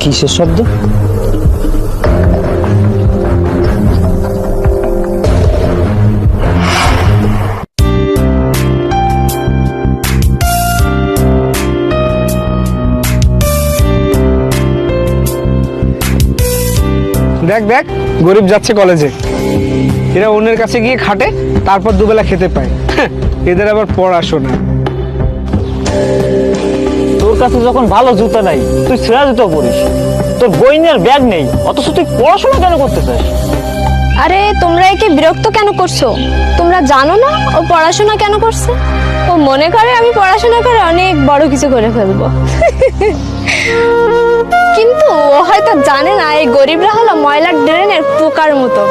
কিসের শব্দ? দেখ দেখ, গরিব যাচ্ছে কলেজে, এরা অন্যের কাছে গিয়ে খাটে, তারপর দুবেলা খেতে পায়। এদের আবার পড়াশোনা। তোর কাছে যখন ভালো জুতা নাই, তুই ছেঁড়া জুতো পরিস। তোর বই নিয়ে ব্যাগ নেই, অথচ তুই পড়াশোনা কেন করতে চাস? আরে তোমরা একে বিরক্ত কেন করছো? তোমরা জানো না ও পড়াশোনা কেন করছে? ও মনে করে আমি পড়াশোনা করে অনেক বড় কিছু করে ফেলবো। কিন্তু ও হয়তো জানে না এই গরিবরা হলো ময়লার ড্রেনের পোকার মতো।